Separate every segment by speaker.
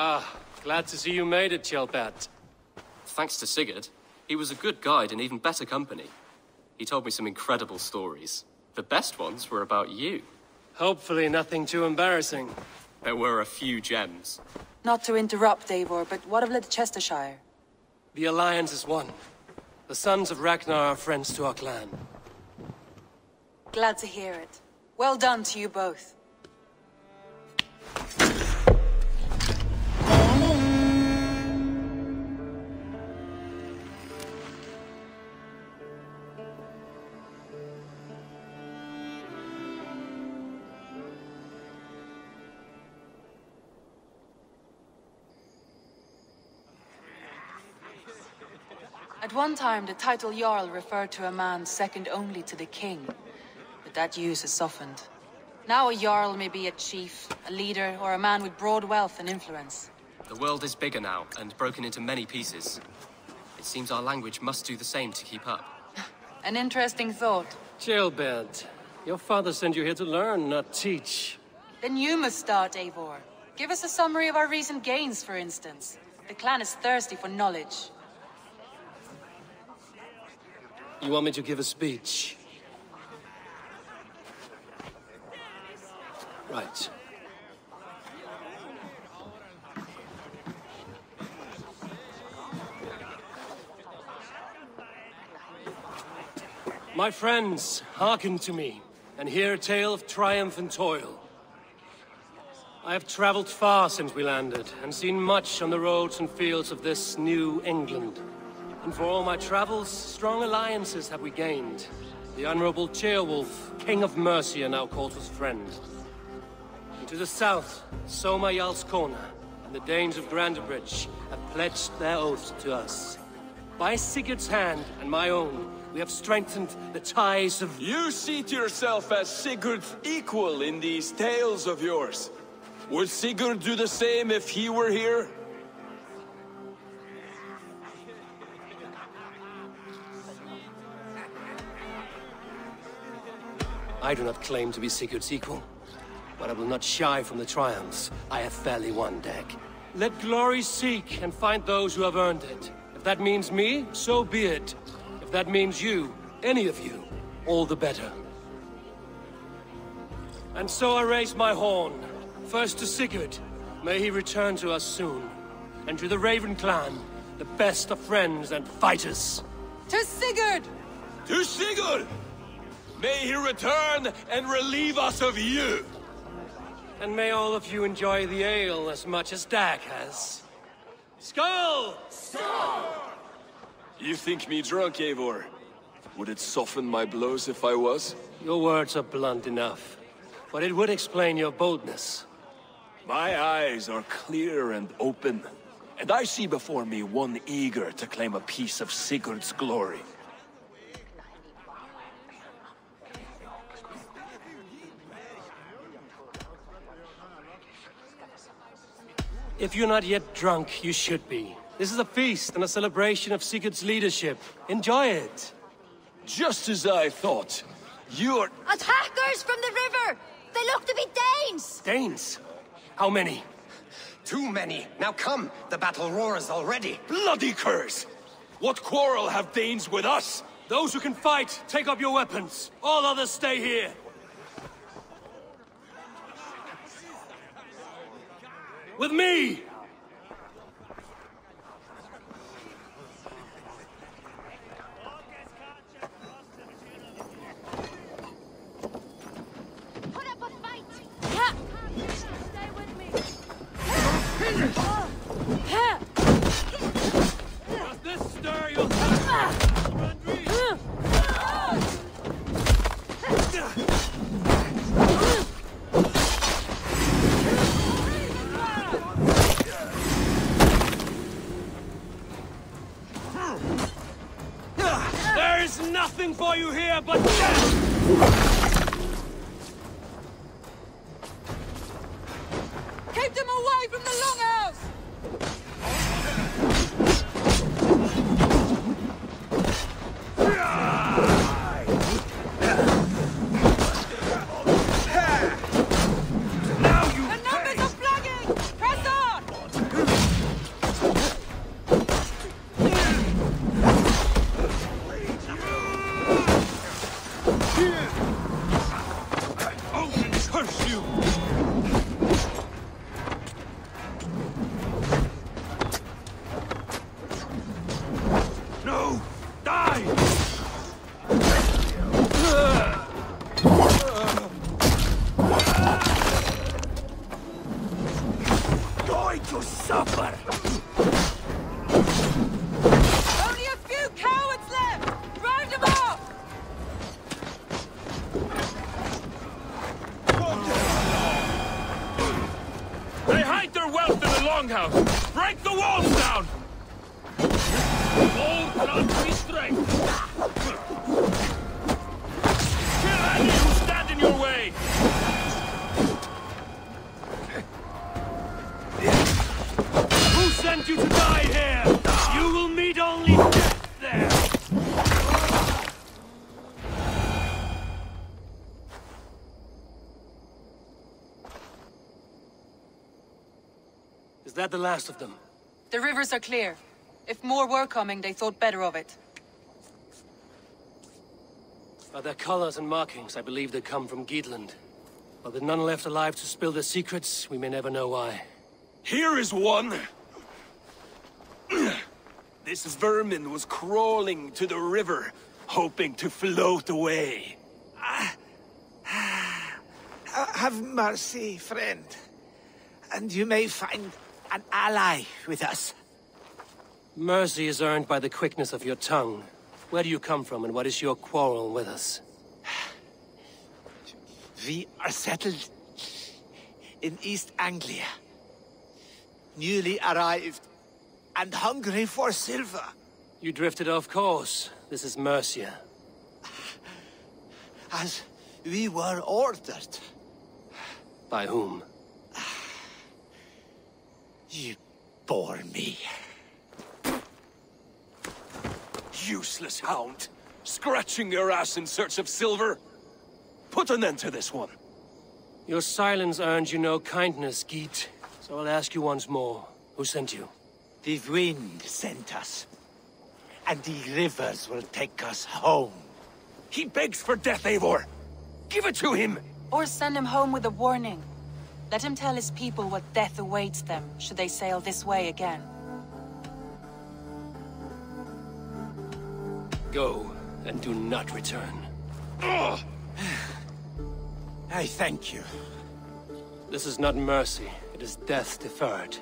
Speaker 1: Ah, glad to see you made it, Kjellbert.
Speaker 2: Thanks to Sigurd. He was a good guide and even better company. He told me some incredible stories. The best ones were about you.
Speaker 1: Hopefully nothing too embarrassing.
Speaker 2: There were a few gems.
Speaker 3: Not to interrupt, Eivor, but what of Leicestershire?
Speaker 1: The Alliance is one. The sons of Ragnar are friends to our clan.
Speaker 3: Glad to hear it. Well done to you both. At one time, the title Jarl referred to a man second only to the king. But that use has softened. Now a Jarl may be a chief, a leader, or a man with broad wealth and influence.
Speaker 2: The world is bigger now, and broken into many pieces. It seems our language must do the same to keep up.
Speaker 3: An interesting thought.
Speaker 1: Kjellbert, your father sent you here to learn, not teach.
Speaker 3: Then you must start, Eivor. Give us a summary of our recent gains, for instance. The clan is thirsty for knowledge.
Speaker 1: You want me to give a speech? Right. My friends, hearken to me, and hear a tale of triumph and toil. I have traveled far since we landed, and seen much on the roads and fields of this new England. And for all my travels, strong alliances have we gained. The Honorable Ceolwulf, King of Mercia, now calls us friend. And to the south, Soma Jarl's Corner, and the Danes of Grandebridge have pledged their oaths to us. By Sigurd's hand and my own, we have strengthened the ties of...
Speaker 4: You seat yourself as Sigurd's equal in these tales of yours. Would Sigurd do the same if he were here?
Speaker 1: I do not claim to be Sigurd's equal, but I will not shy from the triumphs I have fairly won, Dag. Let glory seek and find those who have earned it. If that means me, so be it. If that means you, any of you, all the better. And so I raise my horn. First to Sigurd, may he return to us soon. And to the Raven clan, the best of friends and fighters.
Speaker 3: To Sigurd!
Speaker 4: To Sigurd! May he return and relieve us of you!
Speaker 1: And may all of you enjoy the ale as much as Dag has. Skull!
Speaker 4: Skull! You think me drunk, Eivor? Would it soften my blows if I was?
Speaker 1: Your words are blunt enough, but it would explain your boldness.
Speaker 4: My eyes are clear and open, and I see before me one eager to claim a piece of Sigurd's glory.
Speaker 1: If you're not yet drunk, you should be. This is a feast and a celebration of Sigurd's leadership. Enjoy it.
Speaker 4: Just as I thought. You're...
Speaker 5: Attackers from the river! They look to be Danes!
Speaker 1: Danes? How many?
Speaker 6: Too many. Now come, the battle roars already.
Speaker 4: Bloody curse! What quarrel have Danes with us?
Speaker 1: Those who can fight, take up your weapons. All others stay here. With me!
Speaker 5: Put up a fight!
Speaker 3: Stay with me!
Speaker 1: Does this stir your... There is nothing for you here but death!
Speaker 3: Keep them away from the longhouse!
Speaker 1: Now you...
Speaker 3: The numbers are flagging! Press on!
Speaker 4: Be strength! Kill any who stand in your way!
Speaker 1: Who sent you to die here? You will meet only death there! Is that the last of them?
Speaker 3: The rivers are clear. If more were coming, they thought better of it.
Speaker 1: By their colors and markings, I believe they come from Geatland. But with none left alive to spill their secrets, we may never know why.
Speaker 4: Here is one! This vermin was crawling to the river, hoping to float away.
Speaker 7: Have mercy, friend. And you may find an ally with us.
Speaker 1: Mercy is earned by the quickness of your tongue. Where do you come from, and what is your quarrel with us?
Speaker 7: We are settled in East Anglia. Newly arrived and hungry for silver.
Speaker 1: You drifted off course. This is Mercia.
Speaker 7: As we were ordered.
Speaker 1: By whom?
Speaker 7: You bore me.
Speaker 4: Useless hound! Scratching your ass in search of silver? Put an end to this one.
Speaker 1: Your silence earned you no kindness, Geet. So I'll ask you once more. Who sent you?
Speaker 7: The wind sent us. And the rivers will take us home.
Speaker 4: He begs for death, Eivor! Give it to him!
Speaker 3: Or send him home with a warning. Let him tell his people what death awaits them, should they sail this way again.
Speaker 1: Go, and do not return.
Speaker 4: Ugh.
Speaker 7: I thank you.
Speaker 1: This is not mercy, it is death deferred.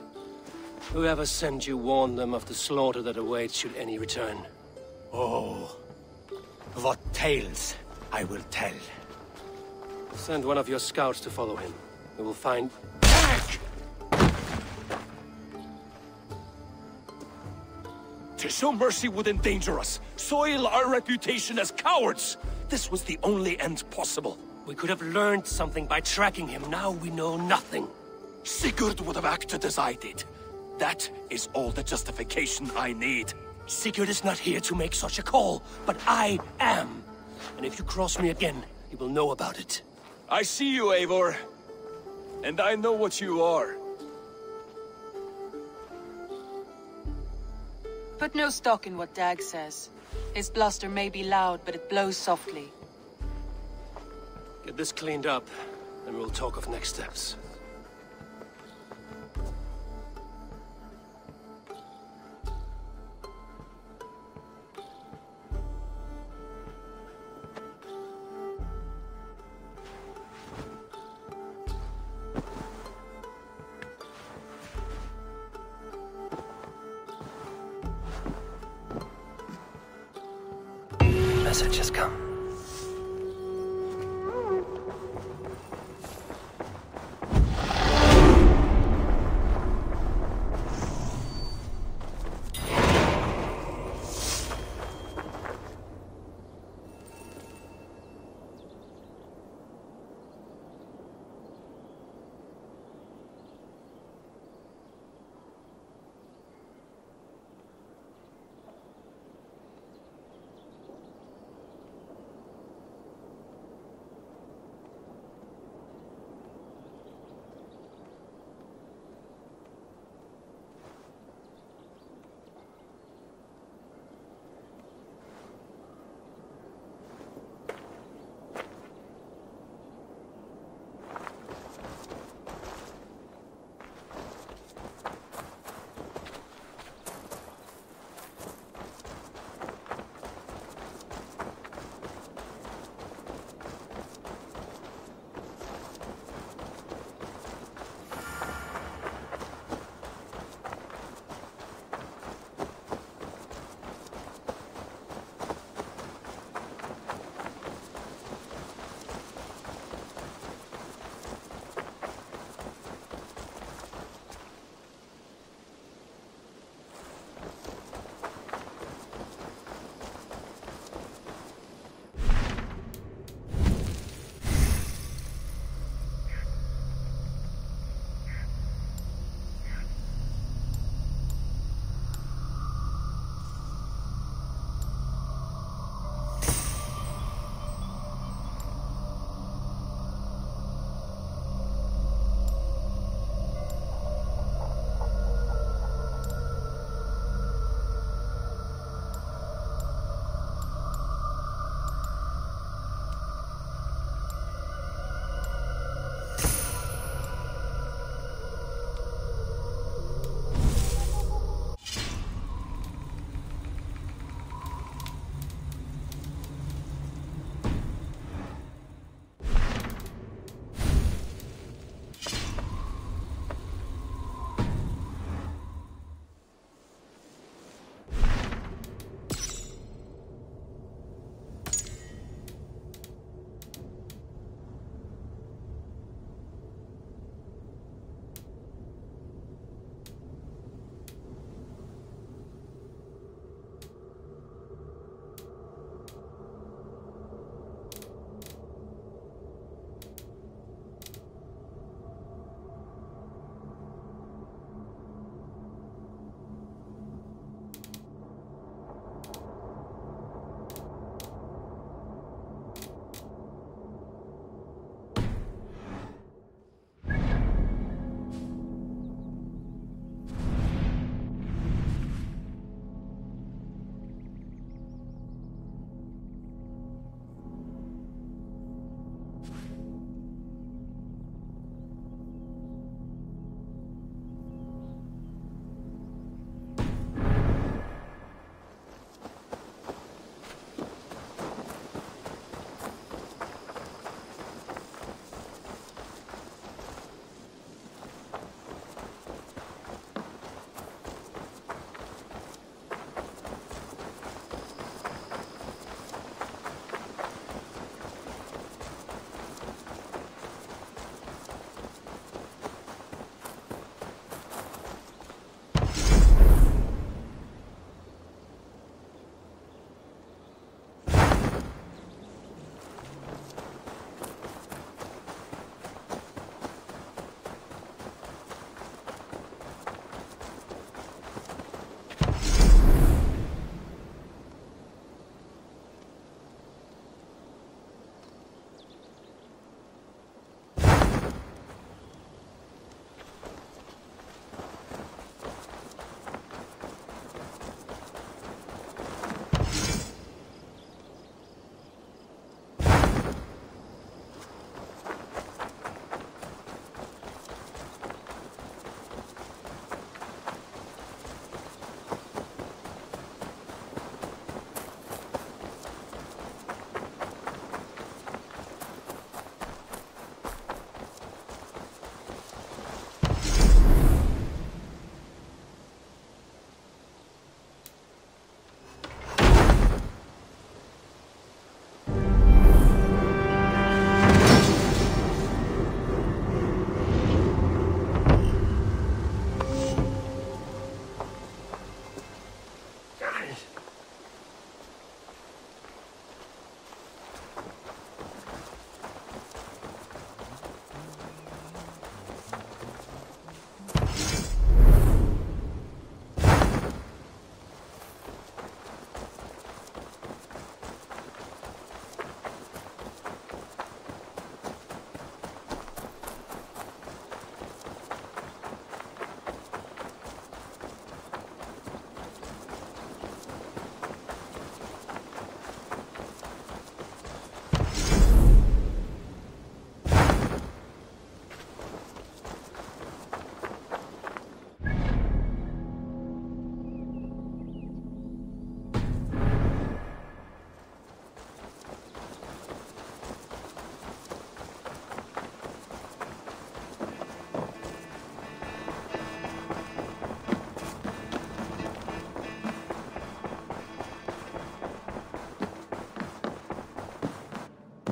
Speaker 1: Whoever sent you warned them of the slaughter that awaits should any return.
Speaker 7: Oh, what tales I will tell.
Speaker 1: Send one of your scouts to follow him. We will find...
Speaker 4: To show mercy would endanger us, soil our reputation as cowards. This was the only end possible.
Speaker 1: We could have learned something by tracking him. Now we know nothing.
Speaker 4: Sigurd would have acted as I did. That is all the justification I need.
Speaker 1: Sigurd is not here to make such a call, but I am. And if you cross me again, you will know about it.
Speaker 4: I see you, Eivor. And I know what you are.
Speaker 3: Put no stock in what Dag says. His bluster may be loud, but it blows softly.
Speaker 1: Get this cleaned up, and we'll talk of next steps. Message has come.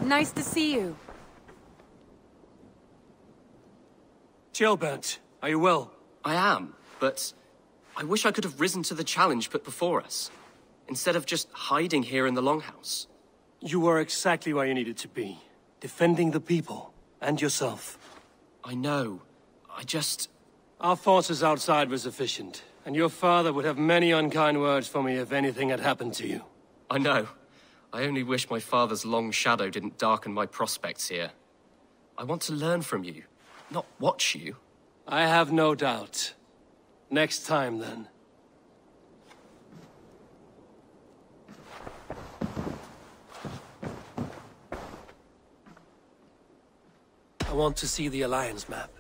Speaker 3: Nice to see you.
Speaker 1: Gilbert, are you well?
Speaker 2: I am, but I wish I could have risen to the challenge put before us, instead of just hiding here in the Longhouse.
Speaker 1: You were exactly where you needed to be, defending the people, and yourself.
Speaker 2: I know.
Speaker 1: Our forces outside were sufficient, and your father would have many unkind words for me if anything had happened to you.
Speaker 2: I know. I only wish my father's long shadow didn't darken my prospects here. I want to learn from you, not watch you.
Speaker 1: I have no doubt. Next time, then. I want to see the Alliance map.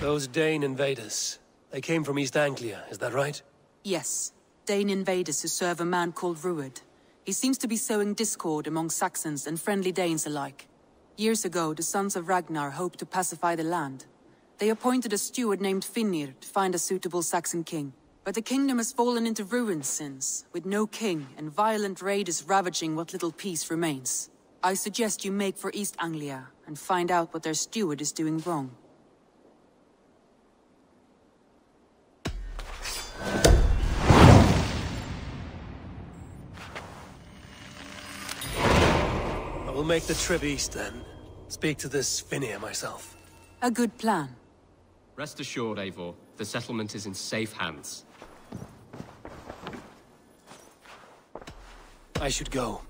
Speaker 1: Those Dane invaders, they came from East Anglia, is that right?
Speaker 3: Yes. Dane invaders who serve a man called Rued. He seems to be sowing discord among Saxons and friendly Danes alike. Years ago, the sons of Ragnar hoped to pacify the land. They appointed a steward named Finnir to find a suitable Saxon king. But the kingdom has fallen into ruins since, with no king and violent raiders ravaging what little peace remains. I suggest you make for East Anglia and find out what their steward is doing wrong.
Speaker 1: I will make the trip east then. Speak to this Finnir myself.
Speaker 3: A good plan.
Speaker 2: Rest assured, Eivor, the settlement is in safe hands.
Speaker 1: I should go.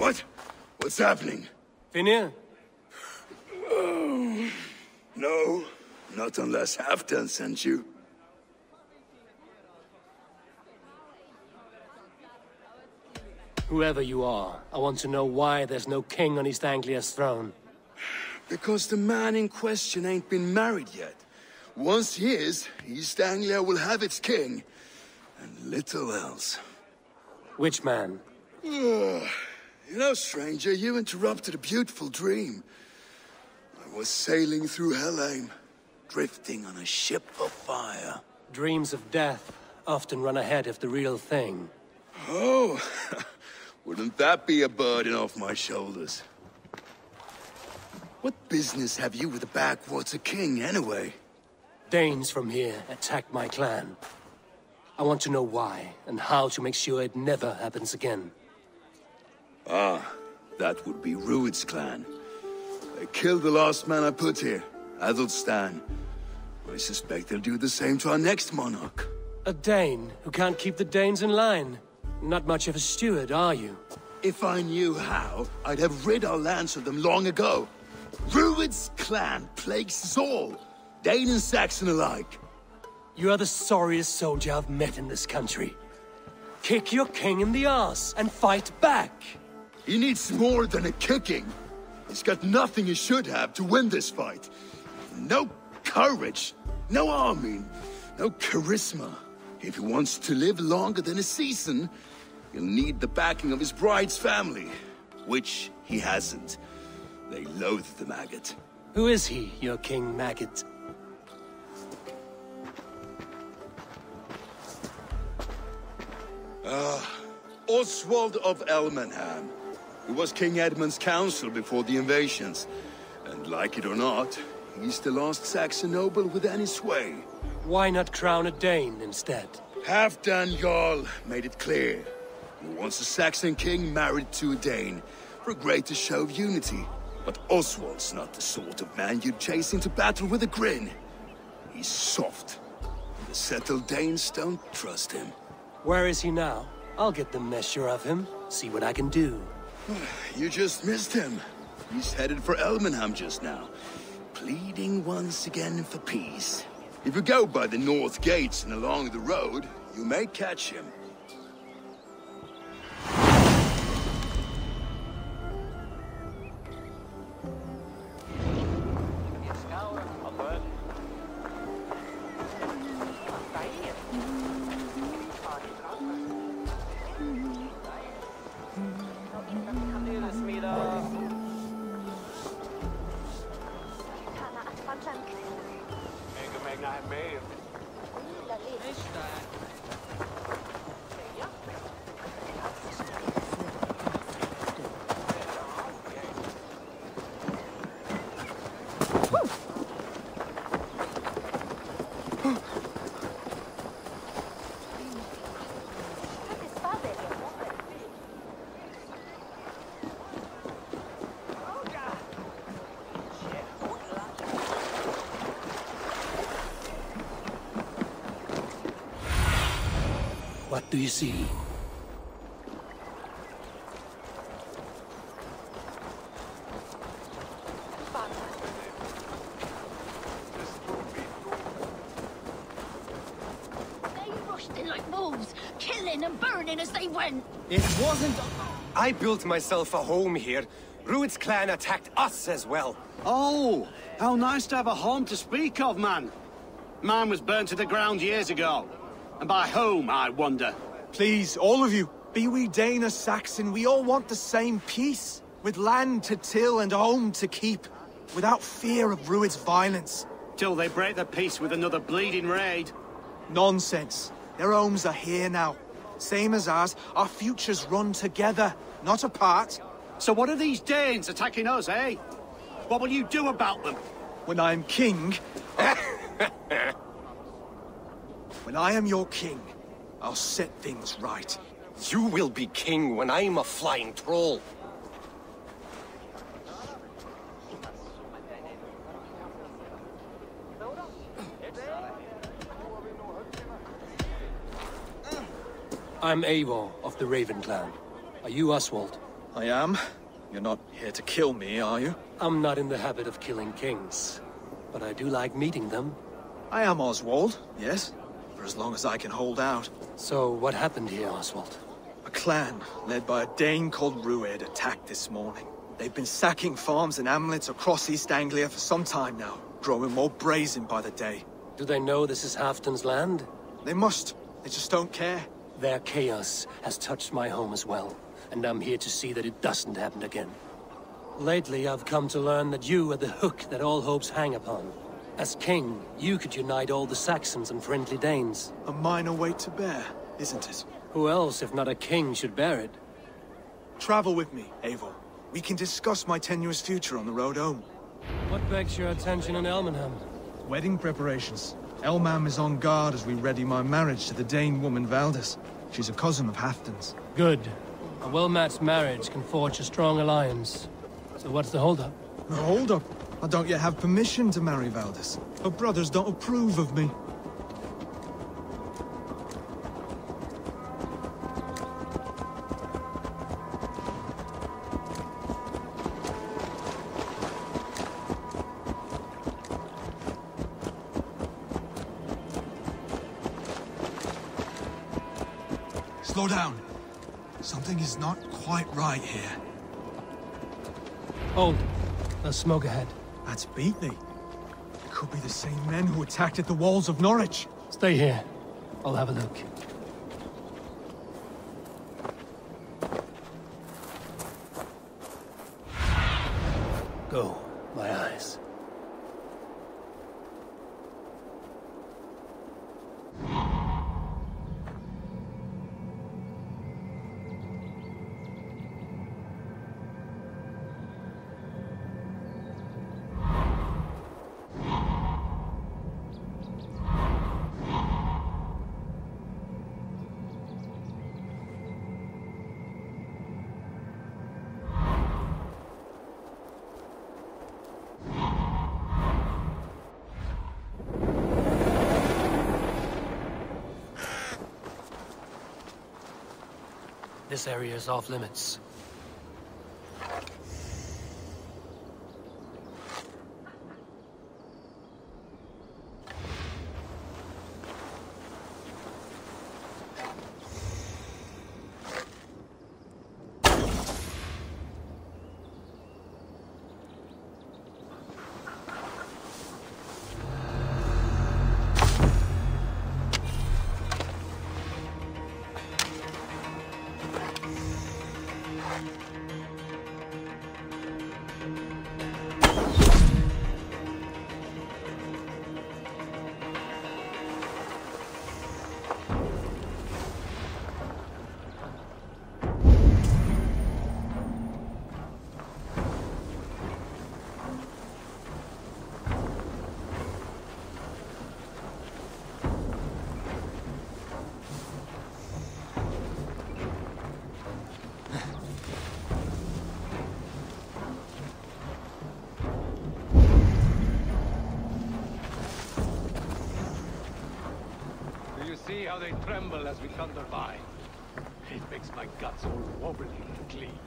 Speaker 8: What? What's happening?
Speaker 1: Finnir?
Speaker 8: Oh, no, not unless Halfdan sent you.
Speaker 1: Whoever you are, I want to know why there's no king on East Anglia's throne.
Speaker 8: Because the man in question ain't been married yet. Once he is, East Anglia will have its king, and little else.
Speaker 1: Which man?
Speaker 8: You know, stranger, you interrupted a beautiful dream. I was sailing through Helheim, drifting on a ship of fire.
Speaker 1: Dreams of death often run ahead of the real thing.
Speaker 8: Oh, wouldn't that be a burden off my shoulders? What business have you with the backwater king, anyway?
Speaker 1: Danes from here attacked my clan. I want to know why, and how to make sure it never happens again.
Speaker 8: Ah, that would be Rued's clan. They killed the last man I put here, Adelstan. I suspect they'll do the same to our next monarch.
Speaker 1: A Dane who can't keep the Danes in line. Not much of a steward, are you?
Speaker 8: If I knew how, I'd have rid our lands of them long ago. Rued's clan plagues us all, Dane and Saxon alike.
Speaker 1: You are the sorriest soldier I've met in this country. Kick your king in the arse and fight back!
Speaker 8: He needs more than a kicking. He's got nothing he should have to win this fight. No courage, no army, no charisma. If he wants to live longer than a season, he'll need the backing of his bride's family, which he hasn't. They loathe the maggot.
Speaker 1: Who is he, your king maggot?
Speaker 8: Oswald of Elmenham. He was King Edmund's counsel before the invasions. And like it or not, he's the last Saxon noble with any sway.
Speaker 1: Why not crown a Dane instead?
Speaker 8: Halfdan Jarl made it clear. He wants a Saxon king married to a Dane, for a greater show of unity. But Oswald's not the sort of man you'd chase into battle with a grin. He's soft. The settled Danes don't trust him.
Speaker 1: Where is he now? I'll get the measure of him, see what I can do.
Speaker 8: You just missed him. He's headed for Elmenham just now, pleading once again for peace. If you go by the north gates and along the road, you may catch him.
Speaker 1: What do you see?
Speaker 5: They rushed in like wolves, killing and burning as they went.
Speaker 6: It wasn't... I built myself a home here. Rued's clan attacked us as well.
Speaker 9: Oh, how nice to have a home to speak of, man. Mine was burnt to the ground years ago. And by whom, I wonder?
Speaker 10: Please, all of you, be we Dane or Saxon, we all want the same peace. With land to till and home to keep. Without fear of Rued's violence.
Speaker 9: Till they break the peace with another bleeding raid.
Speaker 10: Nonsense. Their homes are here now. Same as ours, our futures run together, not apart.
Speaker 9: So what are these Danes attacking us, eh? What will you do about them?
Speaker 10: When I am king... When I am your king, I'll set things right.
Speaker 6: You will be king when I'm a flying troll.
Speaker 1: I'm Eivor of the Raven clan. Are you Oswald?
Speaker 10: I am. You're not here to kill me, are you?
Speaker 1: I'm not in the habit of killing kings, but I do like meeting them.
Speaker 10: I am Oswald, yes. For as long as I can hold out.
Speaker 1: So, what happened here, Oswald?
Speaker 10: A clan, led by a Dane called Rued, attacked this morning. They've been sacking farms and hamlets across East Anglia for some time now, growing more brazen by the day.
Speaker 1: Do they know this is Halfdan's land?
Speaker 10: They must. They just don't care.
Speaker 1: Their chaos has touched my home as well, and I'm here to see that it doesn't happen again. Lately, I've come to learn that you are the hook that all hopes hang upon. As king, you could unite all the Saxons and friendly Danes.
Speaker 10: A minor weight to bear, isn't it?
Speaker 1: Who else, if not a king, should bear it?
Speaker 10: Travel with me, Eivor. We can discuss my tenuous future on the road home.
Speaker 1: What begs your attention in Elmenham?
Speaker 10: Wedding preparations. Elmam is on guard as we ready my marriage to the Dane woman Valdis. She's a cousin of Halfdan's.
Speaker 1: Good. A well-matched marriage can forge a strong alliance. So what's the holdup?
Speaker 10: No, hold up. I don't yet have permission to marry Valdis. Her brothers don't approve of me. Slow down. Something is not quite right here.
Speaker 1: Hold. There's smoke ahead.
Speaker 10: That's Beatley. It could be the same men who attacked at the walls of Norwich.
Speaker 1: Stay here. I'll have a look. Go, my eyes. This area is off limits.
Speaker 11: See how they tremble as we thunder by. It makes my guts all wobbly and clean.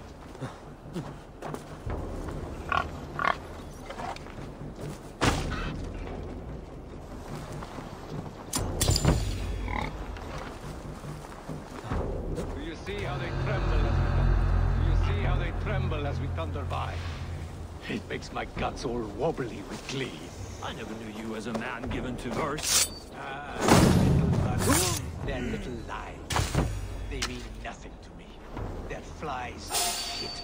Speaker 11: Do you see how they tremble as we thunder? Do you see how they tremble as we thunder by? It makes my guts all wobbly with glee.
Speaker 4: I never knew you as a man given to verse.
Speaker 12: They're little lies. They mean nothing to me. They're flies and shit.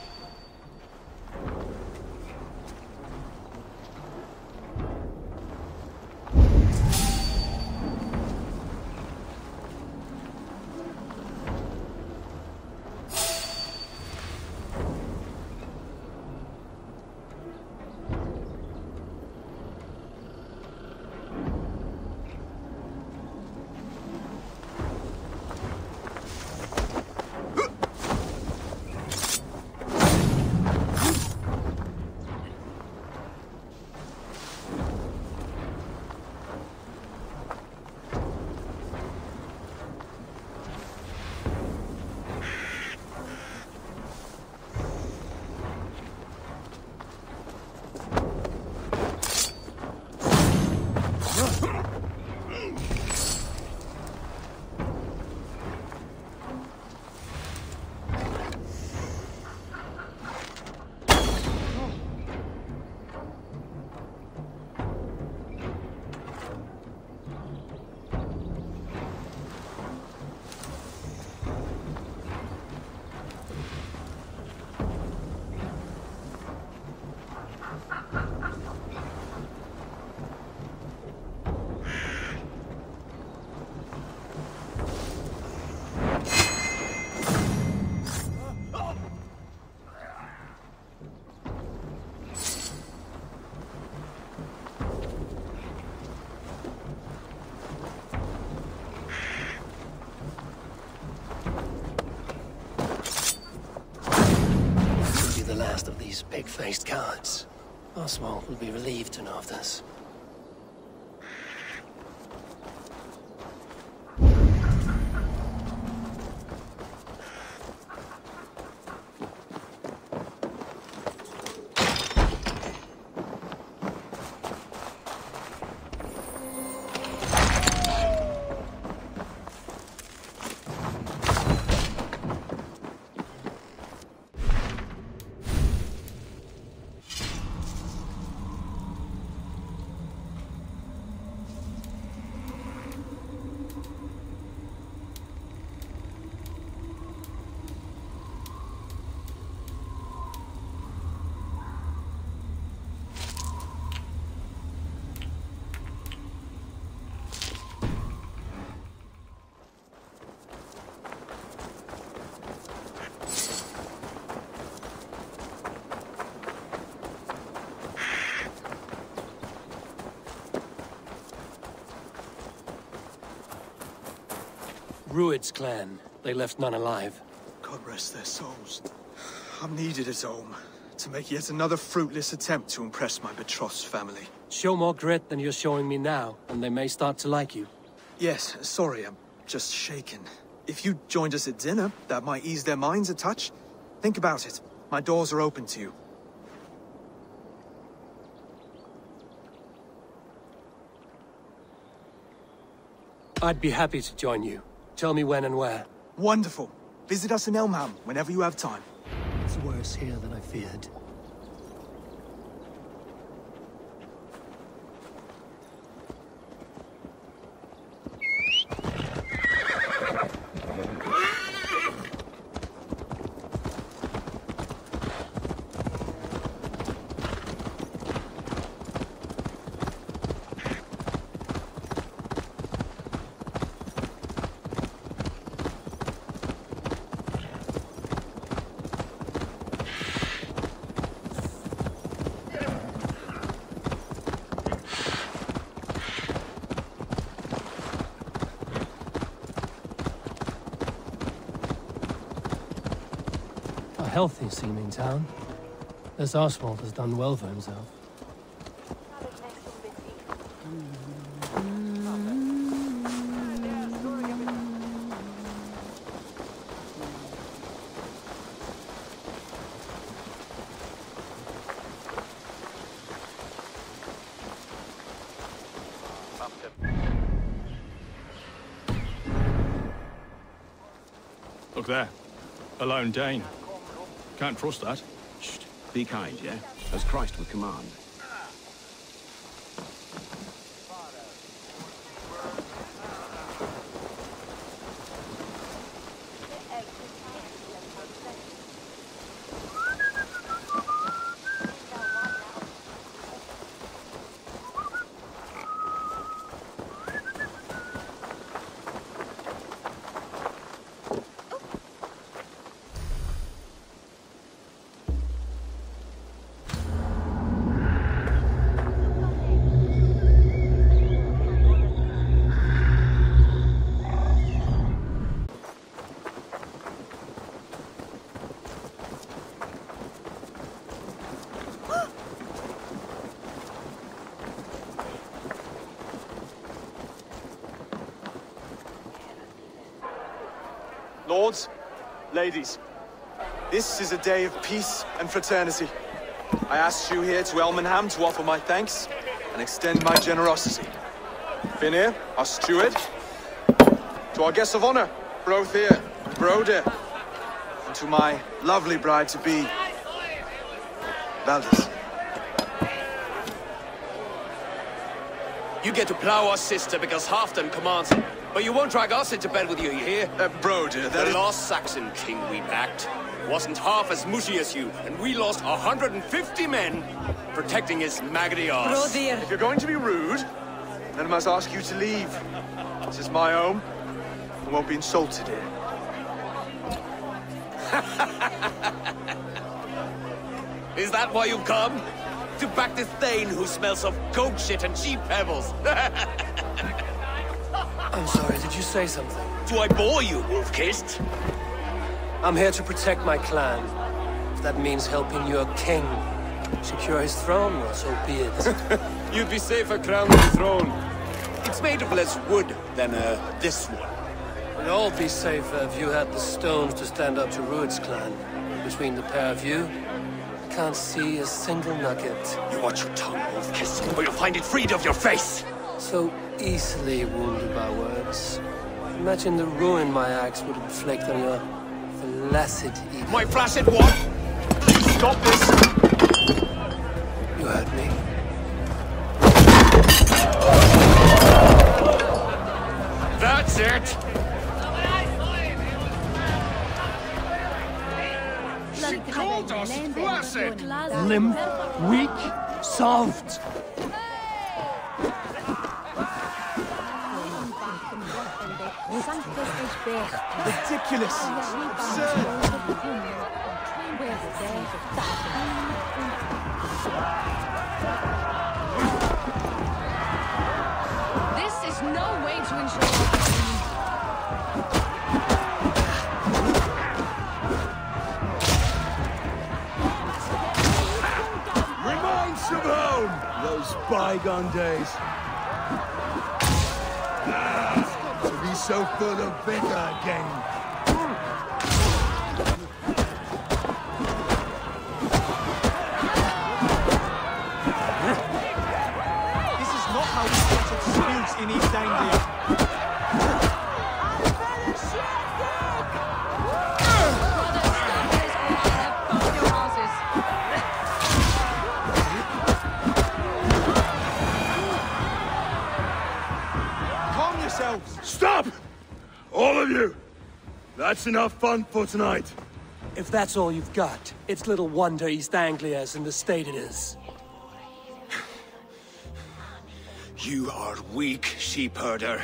Speaker 1: raised guards. Oswald will be relieved to know of this. Rued's clan. They left none alive.
Speaker 10: God rest their souls. I'm needed at home to make yet another fruitless attempt to impress my betrothed's family.
Speaker 1: Show more grit than you're showing me now, and they may start to like you.
Speaker 10: Yes, sorry, I'm just shaken. If you joined us at dinner, that might ease their minds a touch. Think about it. My doors are open to you.
Speaker 1: I'd be happy to join you. Tell me when and where.
Speaker 10: Wonderful. Visit us in Elmham whenever you have time.
Speaker 1: It's worse here than I feared. Healthy-seeming town. This Oswald has done well for himself.
Speaker 13: Look there. A lone Dane. Can't trust that.
Speaker 14: Shh. Be kind, yeah? As Christ would command.
Speaker 10: Lords, ladies, this is a day of peace and fraternity. I asked you here to Elmenham to offer my thanks and extend my generosity. Finir, our steward, to our guests of honor, Brothir and Broder, and to my lovely bride-to-be, Valdis.
Speaker 4: You get to plow our sister because Halfdan commands it. But you won't drag us into bed with you hear?
Speaker 10: Broder,
Speaker 4: the lost Saxon king we backed wasn't half as mushy as you, and we lost 150 men protecting his maggoty arse.
Speaker 10: If you're going to be rude, then I must ask you to leave. This is my home. I won't be insulted here.
Speaker 4: Is that why you've come? To back this Thane who smells of goat shit and cheap pebbles?
Speaker 1: I'm sorry, did you say something?
Speaker 4: Do I bore you, wolf-kissed?
Speaker 1: I'm here to protect my clan. If that means helping your king, Secure his throne? Well, so be it.
Speaker 4: You'd be safer crowned the throne. It's made of less wood than, this one.
Speaker 1: We'd all be safer if you had the stones to stand up to Rued's clan. Between the pair of you, I can't see a single nugget.
Speaker 4: You watch your tongue, Wolf-Kiss, or you'll find it freed of your face!
Speaker 1: So easily wounded by words. Imagine the ruin my axe would inflict on your flaccid ego.
Speaker 4: My flaccid what? Please stop this!
Speaker 1: You heard me.
Speaker 4: That's it!
Speaker 11: She called us flaccid!
Speaker 1: Limp, weak, soft.
Speaker 10: Ridiculous!
Speaker 5: This is no way to ensure.
Speaker 8: Reminds of home! Those bygone days. To be so full of vigor again.
Speaker 10: This is not how we settle disputes in East Anglia. Calm yourselves!
Speaker 8: Stop! All of you! That's enough fun for tonight.
Speaker 1: If that's all you've got, it's little wonder East Anglia is in the state it is.
Speaker 4: You are weak, sheep herder.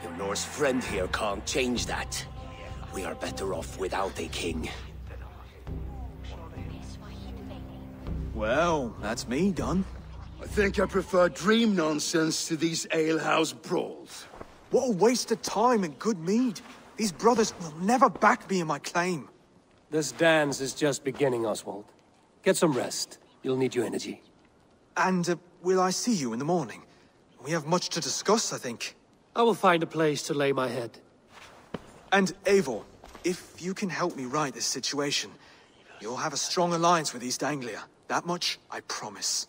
Speaker 4: Your Norse friend here can't change that. We are better off without a king.
Speaker 10: Well, that's me done.
Speaker 8: I think I prefer dream nonsense to these alehouse brawls.
Speaker 10: What a waste of time and good mead. These brothers will never back me in my claim.
Speaker 1: This dance is just beginning, Oswald. Get some rest. You'll need your energy.
Speaker 10: And will I see you in the morning? We have much to discuss, I think.
Speaker 1: I will find a place to lay my head.
Speaker 10: And Eivor, if you can help me right this situation, you'll have a strong alliance with East Anglia. That much, I promise.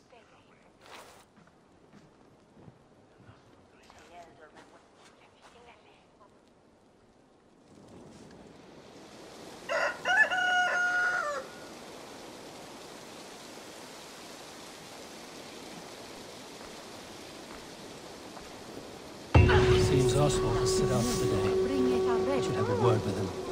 Speaker 1: Seems Oswald has set out for the day. I should have a word with him.